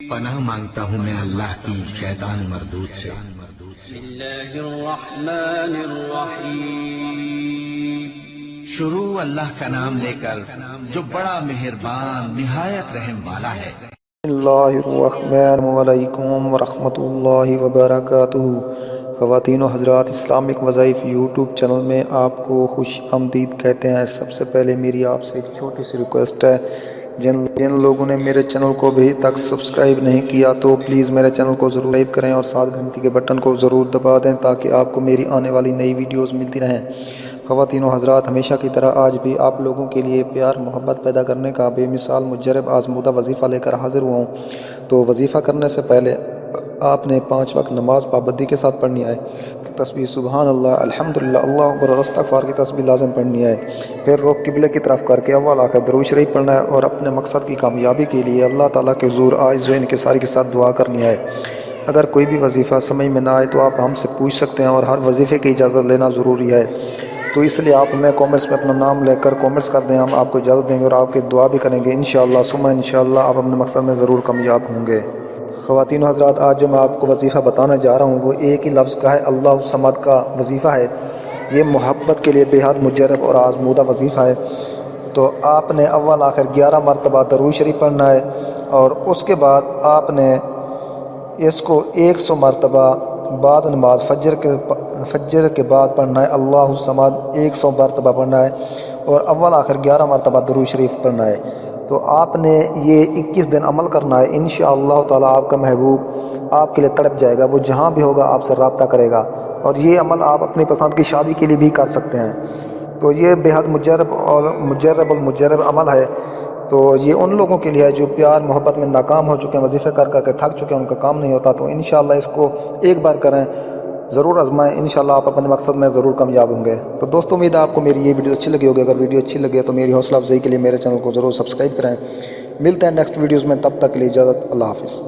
پناہ مانگتا ہوں میں اللہ کی شیطان مردود سے۔ بسم اللہ الرحمن الرحیم۔ شروع اللہ کا نام لے کر جو بڑا مہربان نہایت رحم والا ہے۔ بسم اللہ الرحمن علیکم ورحمۃ اللہ وبرکاتہ۔ خواتین و حضرات، اسلامک وظائف یوٹیوب چینل میں آپ کو خوش آمدید کہتے ہیں۔ سب سے پہلے میری آپ سے ایک چھوٹی سی ریکویسٹ ہے، جن لوگوں نے میرے چینل کو ابھی تک سبسکرائب نہیں کیا تو پلیز میرے چینل کو ضرور سبسکرائب کریں اور ساتھ گھنٹی کے بٹن کو ضرور دبا دیں تاکہ آپ کو میری آنے والی نئی ویڈیوز ملتی رہیں۔ خواتین و حضرات، ہمیشہ کی طرح آج بھی آپ لوگوں کے لیے پیار محبت پیدا کرنے کا بے مثال مجرب آزمودہ وظیفہ لے کر حاضر ہوا ہوں۔ تو وظیفہ کرنے سے پہلے آپ نے 5 وقت نماز پابندی کے ساتھ پڑھنی ہے۔ تسبیح سبحان اللہ، الحمدللہ، اللہ اکبر اور استغفار کی تسبیح لازم پڑھنی ہے۔ پھر رخ قبلے کی طرف کر کے اول آخر درود شریف پڑھنا ہے اور اپنے مقصد کی کامیابی کے لیے اللہ تعالیٰ کے حضور عاجز و انکساری کے ساتھ دعا کرنی ہے۔ اگر کوئی بھی وظیفہ سمجھ میں نہ آئے تو آپ ہم سے پوچھ سکتے ہیں اور ہر وظیفے کی اجازت لینا ضروری ہے، تو اس لیے آپ ہمیں کومنٹس میں اپنا نام لے کر کومنٹس کر دیں، ہم آپ کو اجازت دیں گے اور آپ کی دعا بھی کریں گے انشاءاللہ ثم انشاءاللہ آپ اپنے مقصد میں ضرور کامیاب ہوں گے۔ خواتین و حضرات، آج جو میں آپ کو وظیفہ بتانا جا رہا ہوں وہ ایک ہی لفظ کا ہے، اللہ الصمد کا وظیفہ ہے۔ یہ محبت کے لیے بے حد مجرب اور آزمودہ وظیفہ ہے۔ تو آپ نے اول آخر 11 مرتبہ درود شریف پڑھنا ہے اور اس کے بعد آپ نے اس کو 100 مرتبہ بعد نماز فجر کے بعد پڑھنا ہے، اللہ الصمد 100 مرتبہ پڑھنا ہے اور اول آخر 11 مرتبہ درود شریف پڑھنا ہے۔ تو آپ نے یہ 21 دن عمل کرنا ہے، انشاءاللہ تعالیٰ آپ کا محبوب آپ کے لیے تڑپ جائے گا، وہ جہاں بھی ہوگا آپ سے رابطہ کرے گا، اور یہ عمل آپ اپنی پسند کی شادی کے لیے بھی کر سکتے ہیں۔ تو یہ بے حد مجرب اور مجرب عمل ہے، تو یہ ان لوگوں کے لیے ہے جو پیار محبت میں ناکام ہو چکے ہیں، وظیفے کر کے تھک چکے ہیں، ان کا کام نہیں ہوتا۔ تو انشاءاللہ اس کو ایک بار کریں، ضرور آزمائیں، انشاءاللہ آپ اپنے مقصد میں ضرور کامیاب ہوں گے۔ تو دوستو، امید ہے آپ کو میری یہ ویڈیو اچھی لگی ہوگی۔ اگر ویڈیو اچھی لگے تو میری حوصلہ افزائی کے لیے میرے چینل کو ضرور سبسکرائب کریں۔ ملتے ہیں نیکسٹ ویڈیوز میں، تب تک کے لیے اجازت، اللہ حافظ۔